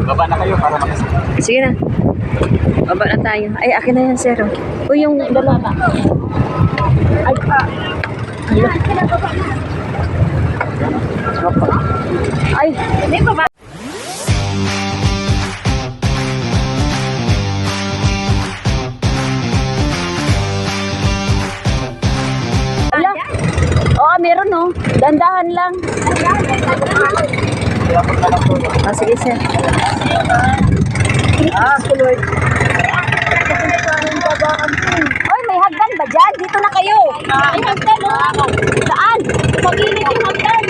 Baba na kayo para makasama. Sige na. Baba na tayo. Ay, akin na yan, sir. O, yung dalawa. Ay, ay, hindi pa ba? Ala. Oo, meron no. Dandahan lang. Ah, sige, sir. Lord. Oy, may hagdan ba dyan? Dito na kayo. May hagdan, oh. Saan? Mag-init yung hagdan.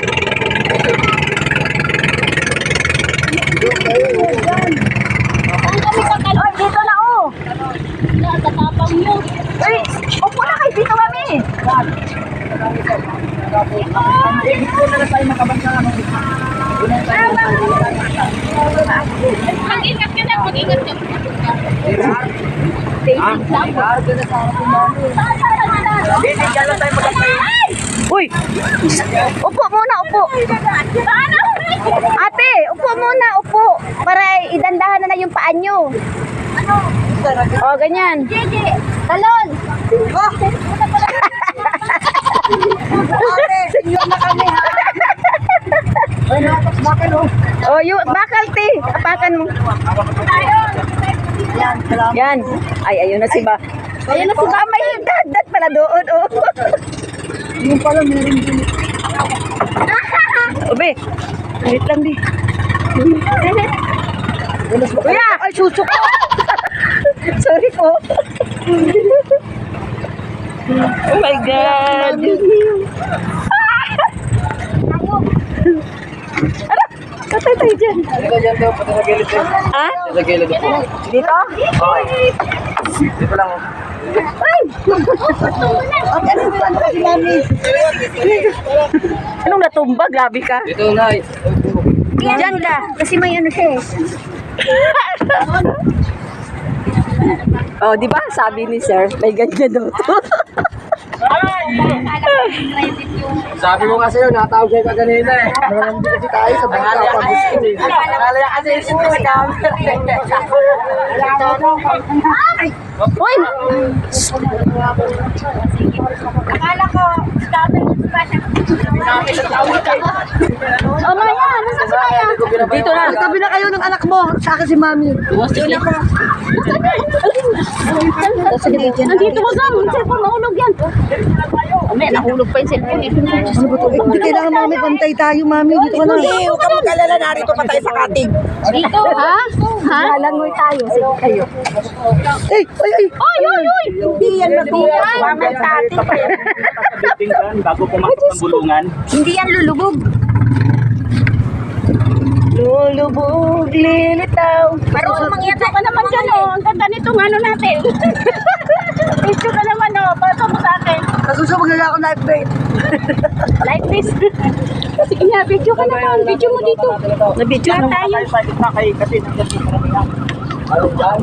Saan kami kakal? Oy, dito na, oh. Nakatapang nyo. Oy, upo na kayo. Dito kami. Dito na tayo makabansa. Mag-ingat ka na. Mag-ingat ka. Uy! Upo muna, upo. Ate, upo muna, upo. Para idandahan na yung paa nyo. O, ganyan. Talon! Oh, yung bakal, te. Apakan mo. Yan. Ay, ayun na si Ba. Ayun na si Ba. May hagdan pala doon, oh. Yung pala meron din. Obe, wait lang, di. Kuya! Ay, suso ko! Sorry po. Oh my God! Ano? Patay tayo dyan. Dito dyan daw, pati sa gilid eh. Ha? Sa gilid po. Dito? Okay. Dito lang. Ay! Anong natumba? Grabe ka. Dito na. Diyan ka. Kasi may ano siya eh. Oh, di ba? Sabi ni sir, may ganyan daw to. Sabi mo kasi yun, natawag kayo kaganina eh. Hindi kasi tayo sa bangala pag-gusto eh. Nakalaya kasi isip ko sa camera. Uy! Akala ko, Oh, Maya! Nasa si Maya? Dito na. tabi na kayo ng anak mo. Sa akin si Mami. Nandito ko sa cellphone, mahulog yan. May nahulog pa yung cellphone. Ano ba ito? Hindi kailangan Mami, pantay tayo Mami. Dito ka na. Hindi, huwag ka mag-alala, narito pa tayo sa katig. Dito, ha? Ha? Halangoy tayo. Sige kayo. Ay, ay, ay. Oy, oy, oy! Hindi yan magbubuwangan sa atin. Bago pumasok ng bulungan. Hindi yan lulubog. Lulubog, lilitaw. Parang mangyata ka naman dyan, oh. Ang ganda nitong ano natin. Ito ka naman, oh. Pasok mo sa akin. Kasusubog na ako live bait. Like this. Sige nga, video ka naman. Video mo dito. Na-video na tayo. Kasi nandiyan si Karamihan.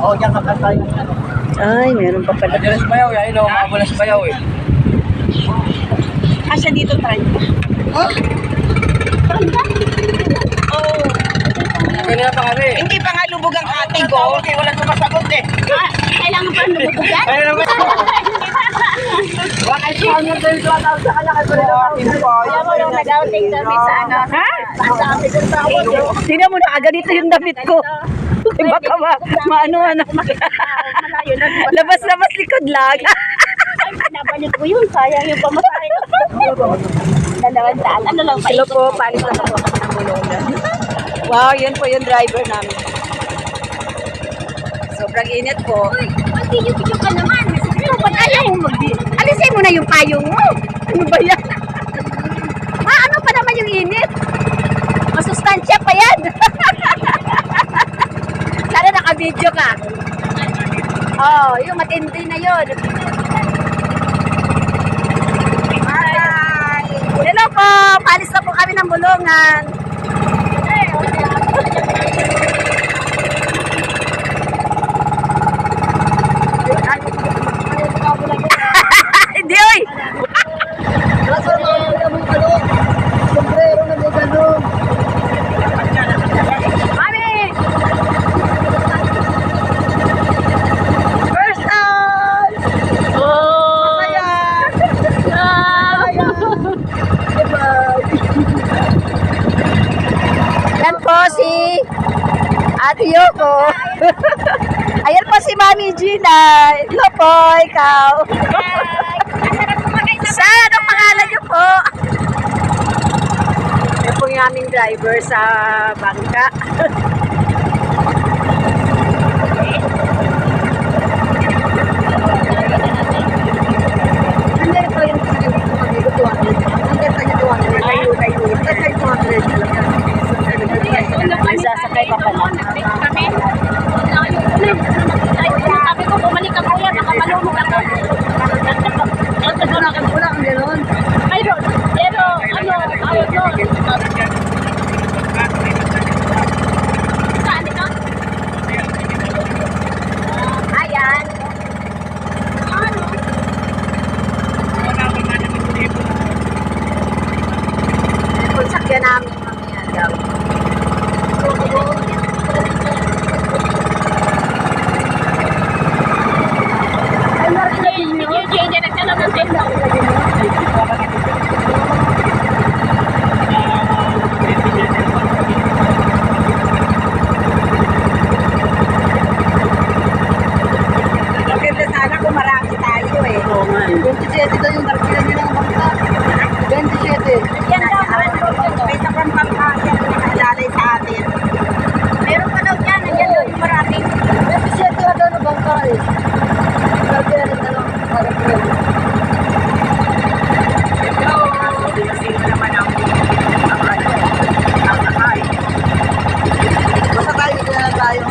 Oo, yan kapag tayo. Ay, meron pa pala. Nandiyan na si Bayaw, yan o, maabo na si Bayaw eh. Asya dito, try. Ganyan pa kami. Hindi pa nga lubog ang katig, oh. Okay, walang sumasagot eh. Kailangan pa lumubog yan? Ayun naman. Bakit siya nga tayo tumatawag sa kanya kasi wala na Kaya mo yung nag-outing kami sa ano. Ha? Sa amin doon sa ako. Tingnan mo na, ganito yung damit ko. Baka maano-ano. Malayo na. Labas-labas likod lang. Ay, pinabalik ko yun. Sayang yung pamasahe. 200. Ano lang pa Hello po, palis na po. Wow, yun po yung driver namin. Sobrang init po. Mag-video ka naman. Ba't ayaw mo alisin mo na yung payong mo. Ano ba yan? Ano pa naman yung init? Masustansya pa yan. Sana naka-video ka. Oh, yung matindi na yun. Bye! Hello po! Palis na po kami ng bulungan. Hindi, oy! Nasa mga kamong ano, sombrero na may ganun. Mami! Ate Yoko. Ayan po si Mami Gina. Hello po, ikaw. Saan? Anong pangalan niyo po? Yan po yung aming driver sa bangka. Hindi ko yung May sasakay pa pala. Sabi ko, bumalik ako yan, nakamalunod ako. Mayroon, pero ano, ayaw doon. Saan ito? Ayan. Kung sakyan namin mamaya daw. Hindi, nagtanong ng tenda. Maganda sana kung marami tayo eh. Oo nga eh. 27 daw yung darkilan nila ng bangka. 27. Yan daw, May sakang bangka yan na nakalalay sa atin. meron pa daw dyan, nandiyan daw yung maraming. 27 na daw na bangka eh. Darkilan na lang. Basta tayo, dito na lang tayo.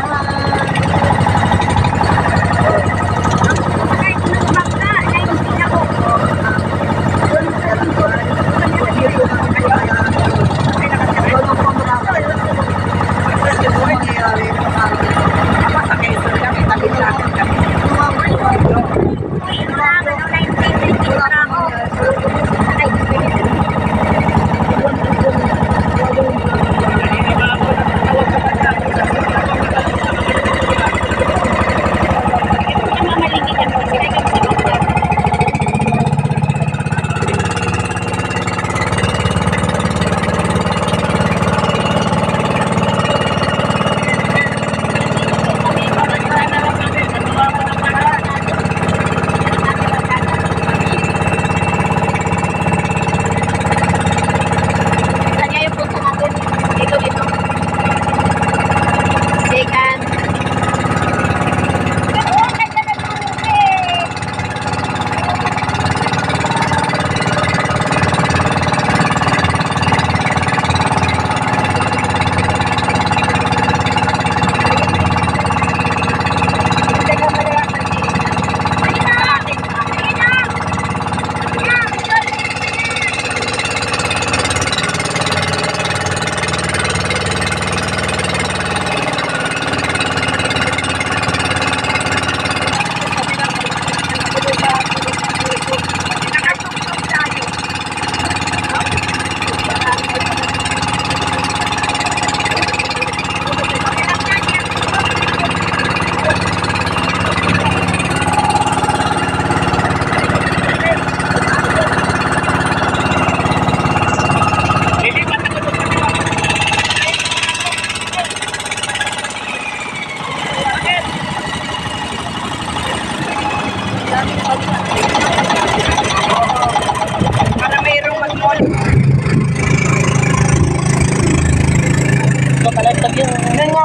Para mayroong mag-mall.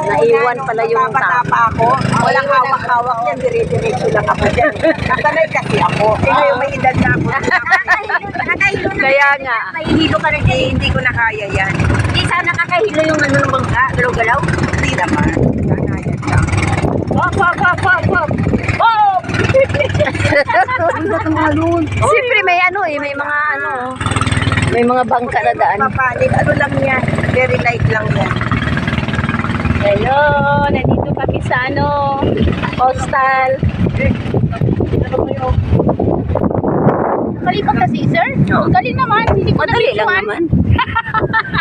Naiwan pala yung Bata pa ako. Walang hawak-hawak yan. Dire-diretso lang ako dyan. Nasanay kasi ako. Eh ngayon may edad na ako. Kaya nga. Mahihilo ka rin Eh, hindi ko na kaya yan. Hindi sana kakahilo yung ano ng bangka, galaw-galaw. Hindi naman. Kanayan lang. Oh! Siyempre may ano eh, may mga ano. May mga bangka na daan. Papalit. Ano lang yan? Very light lang yan. Hello, nandito kami sa ano, Postal. Kalipat kasi, sir? Oo. Dali naman, hindi ko Madali lang nabikuan. naman.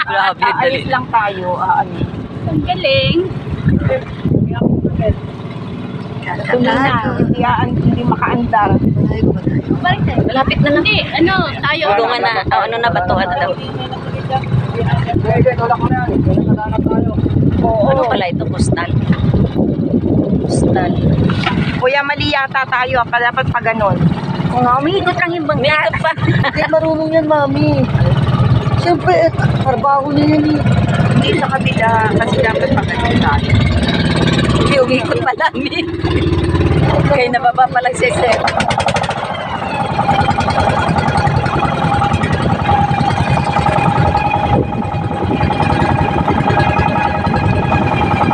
Grabe, dali. Aalis lang tayo. Ang galing. Hindi makaandar. Malapit na lang. Hindi, ano, tayo. Tulungan na, ano na ba to? Ano daw? Wala ko na yan. Wala na tayo. Oo. Ano pala ito? Postal. Postal. Kuya, mali yata tayo. Dapat pa ganon. Oh, umiikot lang yung bangka. Umiikot pa. Hindi marunong yan, mami. Siyempre, trabaho niya yan eh. Hindi sa kabila. Kasi dapat pa ganon tayo. Hindi, umiikot pa namin. Kaya nababa pa lang si Sir.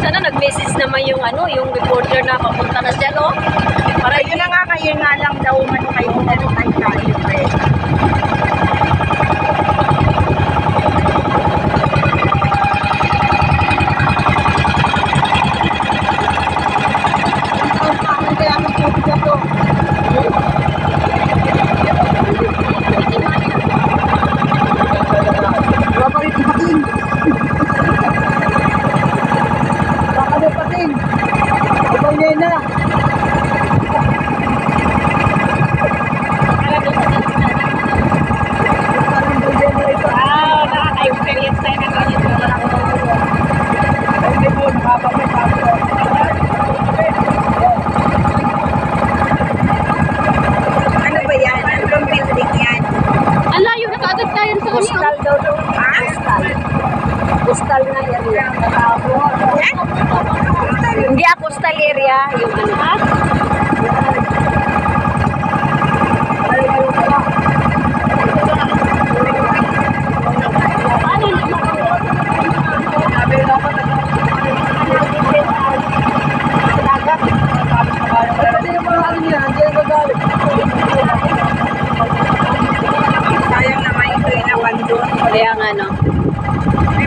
Sana nag-message naman yung yung reporter na papunta na siya, no? Para Ayun na nga, kayo nga lang daw kayo tayo. Wala pa rin patin. Baka na patin. Ibang niya na. Nakaka-experience tayo na ganito. Hindi po, nakapapit ako. Ano ba yan? Anong building yan? Ang layo na kaagad tayo sa kanya. postal daw daw. Postal. Postal na area. Hindi postal area. Yung Pati yung mga ano niya, andiyan gagalit. Sayang naman ito yung abandon. Kaya nga, no?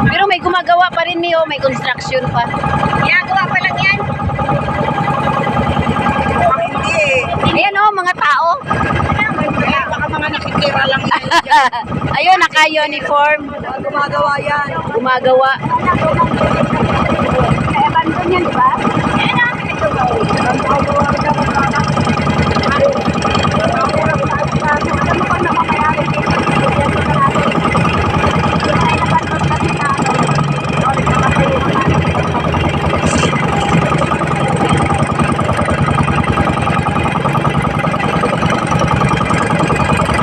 Pero may gumagawa pa rin niyo, may construction pa. Ginagawa pa lang yan. Baka hindi eh. Ayan, oh, mga tao. Kaya baka mga nakitira lang yan. Ayun, naka-uniform. Gumagawa yan. Gumagawa. Abandon yan, di ba?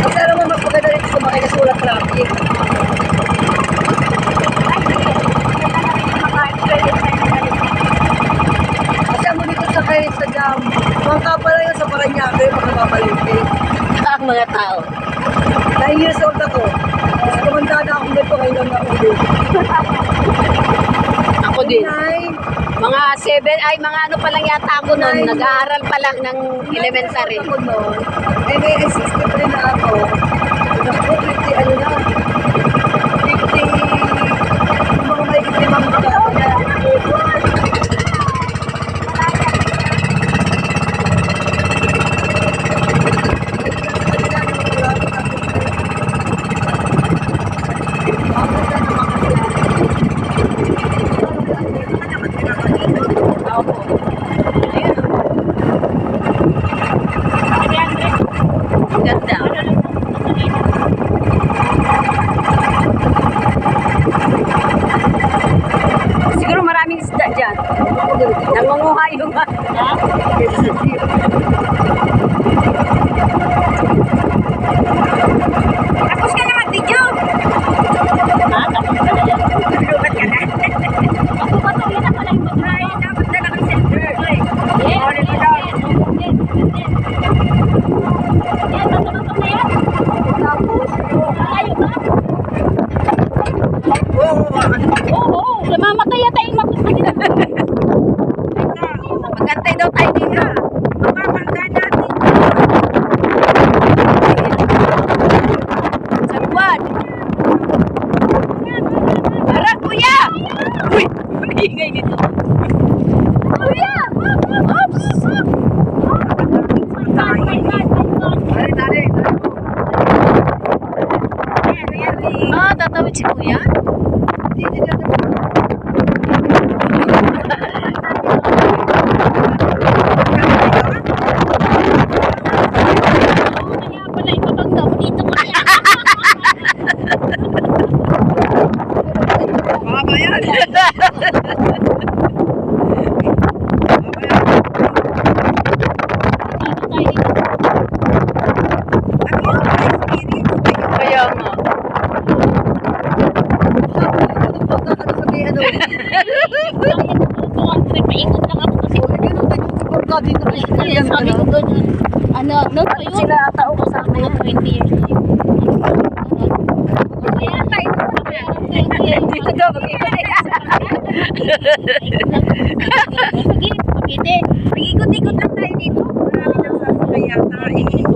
Kasi naman magpaganda rin sa mga nasulat traffic. Kasi ang dito sa kayo sa jam. Mangka pala yun sa Paranaque, makakapalente. Ang mga tao. 9 years old ako. Mas kumanda na ako nito ngayon lang ako ulit. Ako din. 9, Mga 7, ay mga ano pa lang yata ako noon. Nag-aaral pa lang ng elementary. ako noon. Eh, may 63 na ako. Naku, 50 ano na. 50, yung mga may 50 mga taon na. Ang ganda. Siguro maraming isda dyan. Nangunguha yung Tapos ka na mag-video. Tapos ka na yan. Lubat ka na. Ako ba ito? Yan ako na yung mag-try. Dapat na lang ang center. Yes, yes, yes. Yan, matulog na yan. Ayaw ba? Oo, namamatay yata yung makulit. magantay daw tayo dito. Mapapangga natin. Sa buwan. Tara, kuya! Uy! Maingay nito. dito rin. Kaya sabi ko doon, ano, noon pa yun. Sila tao ko sa Mga 20 years. Kaya tayo. Dito daw, mag-ikot. Sige, Cavite. Mag-ikot-ikot lang tayo dito. Marami nang sasakay yata eh.